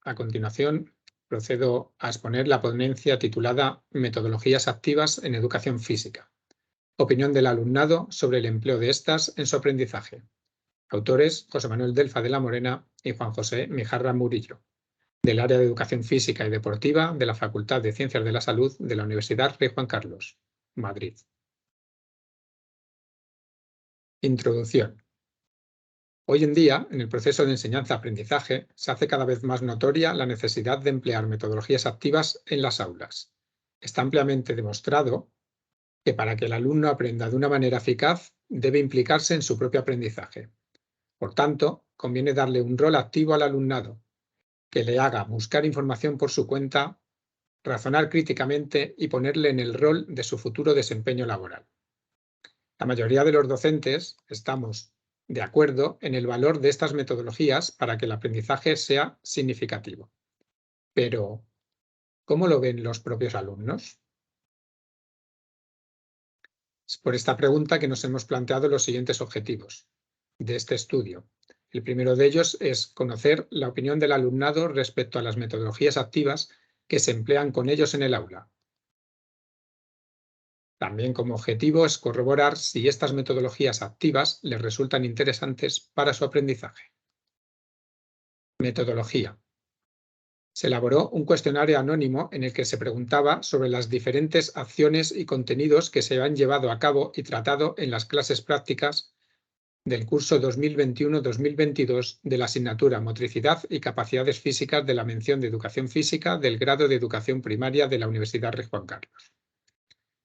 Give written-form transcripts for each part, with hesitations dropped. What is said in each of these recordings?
A continuación, procedo a exponer la ponencia titulada Metodologías activas en educación física. Opinión del alumnado sobre el empleo de estas en su aprendizaje. Autores José Manuel Delfa de la Morena y Juan José Mijarra Murillo, del área de Educación Física y Deportiva de la Facultad de Ciencias de la Salud de la Universidad Rey Juan Carlos, Madrid. Introducción. Hoy en día, en el proceso de enseñanza-aprendizaje, se hace cada vez más notoria la necesidad de emplear metodologías activas en las aulas. Está ampliamente demostrado que para que el alumno aprenda de una manera eficaz, debe implicarse en su propio aprendizaje. Por tanto, conviene darle un rol activo al alumnado, que le haga buscar información por su cuenta, razonar críticamente y ponerle en el rol de su futuro desempeño laboral. La mayoría de los docentes estamos de acuerdo en el valor de estas metodologías para que el aprendizaje sea significativo. Pero, ¿cómo lo ven los propios alumnos? Es por esta pregunta que nos hemos planteado los siguientes objetivos de este estudio. El primero de ellos es conocer la opinión del alumnado respecto a las metodologías activas que se emplean con ellos en el aula. También como objetivo es corroborar si estas metodologías activas les resultan interesantes para su aprendizaje. Metodología. Se elaboró un cuestionario anónimo en el que se preguntaba sobre las diferentes acciones y contenidos que se han llevado a cabo y tratado en las clases prácticas del curso 2021-2022 de la asignatura Motricidad y Capacidades Físicas de la mención de Educación Física del grado de Educación Primaria de la Universidad Rey Juan Carlos.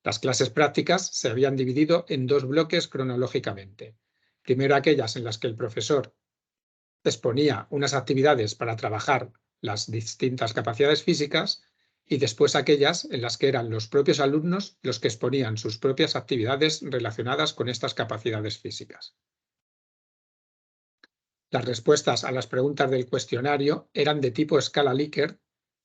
Las clases prácticas se habían dividido en dos bloques cronológicamente. Primero aquellas en las que el profesor exponía unas actividades para trabajar las distintas capacidades físicas y después aquellas en las que eran los propios alumnos los que exponían sus propias actividades relacionadas con estas capacidades físicas. Las respuestas a las preguntas del cuestionario eran de tipo escala Likert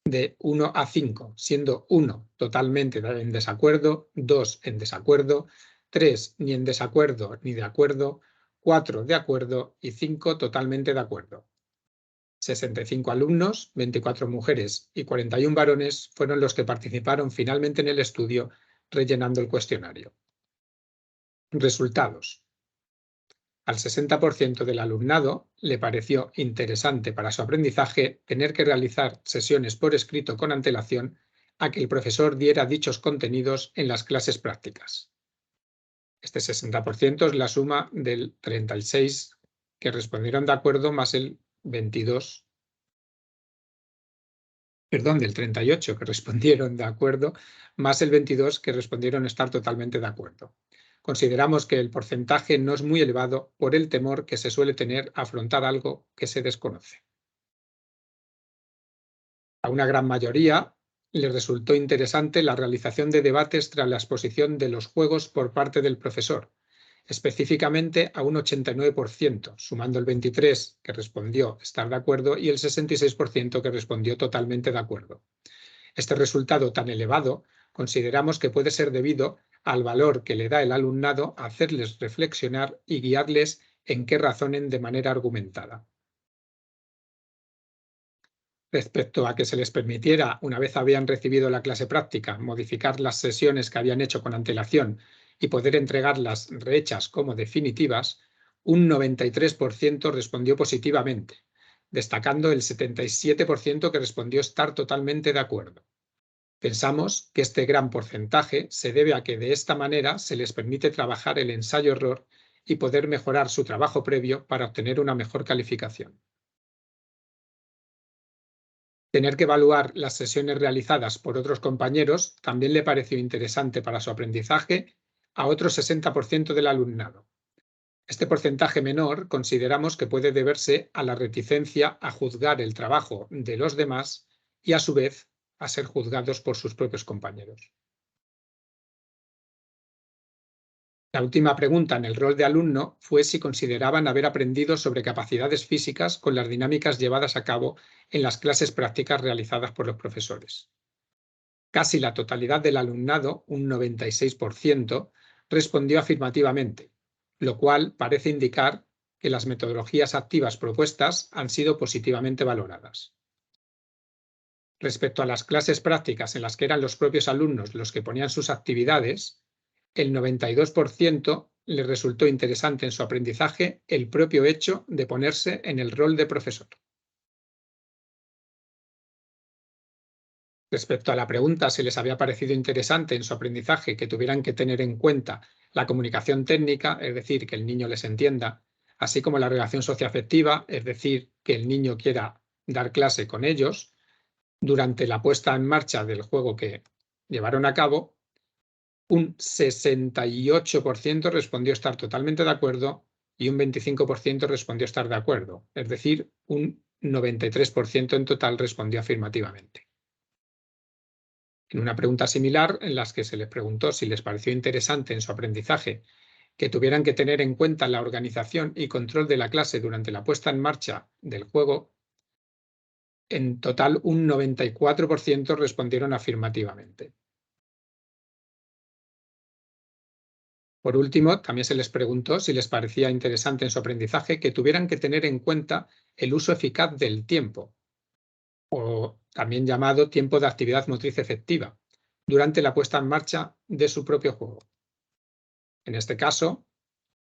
de 1 a 5, siendo 1 totalmente en desacuerdo, 2 en desacuerdo, 3 ni en desacuerdo ni de acuerdo, 4 de acuerdo y 5 totalmente de acuerdo. 65 alumnos, 24 mujeres y 41 varones fueron los que participaron finalmente en el estudio rellenando el cuestionario. Resultados. Al 60% del alumnado le pareció interesante para su aprendizaje tener que realizar sesiones por escrito con antelación a que el profesor diera dichos contenidos en las clases prácticas. Este 60% es la suma del 36 que respondieron de acuerdo más el 22, perdón, del 38 que respondieron de acuerdo más el 22 que respondieron estar totalmente de acuerdo. Consideramos que el porcentaje no es muy elevado por el temor que se suele tener a afrontar algo que se desconoce. A una gran mayoría les resultó interesante la realización de debates tras la exposición de los juegos por parte del profesor, específicamente a un 89%, sumando el 23% que respondió estar de acuerdo y el 66% que respondió totalmente de acuerdo. Este resultado tan elevado consideramos que puede ser debido al valor que le da el alumnado a hacerles reflexionar y guiarles en qué razonen de manera argumentada. Respecto a que se les permitiera, una vez habían recibido la clase práctica, modificar las sesiones que habían hecho con antelación y poder entregarlas rehechas como definitivas, un 93% respondió positivamente, destacando el 77% que respondió estar totalmente de acuerdo. Pensamos que este gran porcentaje se debe a que de esta manera se les permite trabajar el ensayo-error y poder mejorar su trabajo previo para obtener una mejor calificación. Tener que evaluar las sesiones realizadas por otros compañeros también le pareció interesante para su aprendizaje a otro 60% del alumnado. Este porcentaje menor consideramos que puede deberse a la reticencia a juzgar el trabajo de los demás y a su vez a ser juzgados por sus propios compañeros. La última pregunta en el rol de alumno fue si consideraban haber aprendido sobre capacidades físicas con las dinámicas llevadas a cabo en las clases prácticas realizadas por los profesores. Casi la totalidad del alumnado, un 96%, respondió afirmativamente, lo cual parece indicar que las metodologías activas propuestas han sido positivamente valoradas. Respecto a las clases prácticas en las que eran los propios alumnos los que ponían sus actividades, el 92% les resultó interesante en su aprendizaje el propio hecho de ponerse en el rol de profesor. Respecto a la pregunta si les había parecido interesante en su aprendizaje que tuvieran que tener en cuenta la comunicación técnica, es decir, que el niño les entienda, así como la relación socioafectiva, es decir, que el niño quiera dar clase con ellos, durante la puesta en marcha del juego que llevaron a cabo, un 68% respondió estar totalmente de acuerdo y un 25% respondió estar de acuerdo, es decir, un 93% en total respondió afirmativamente. En una pregunta similar, en la que se les preguntó si les pareció interesante en su aprendizaje que tuvieran que tener en cuenta la organización y control de la clase durante la puesta en marcha del juego, en total un 94% respondieron afirmativamente. Por último, también se les preguntó si les parecía interesante en su aprendizaje que tuvieran que tener en cuenta el uso eficaz del tiempo, o también llamado tiempo de actividad motriz efectiva, durante la puesta en marcha de su propio juego. En este caso,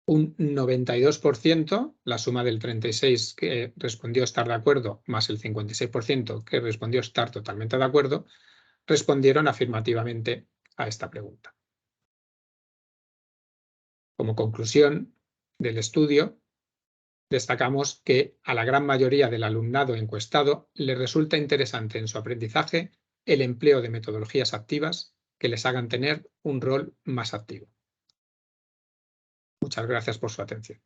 un 92%, la suma del 36% que respondió estar de acuerdo, más el 56% que respondió estar totalmente de acuerdo, respondieron afirmativamente a esta pregunta. Como conclusión del estudio, destacamos que a la gran mayoría del alumnado encuestado le resulta interesante en su aprendizaje el empleo de metodologías activas que les hagan tener un rol más activo. Muchas gracias por su atención.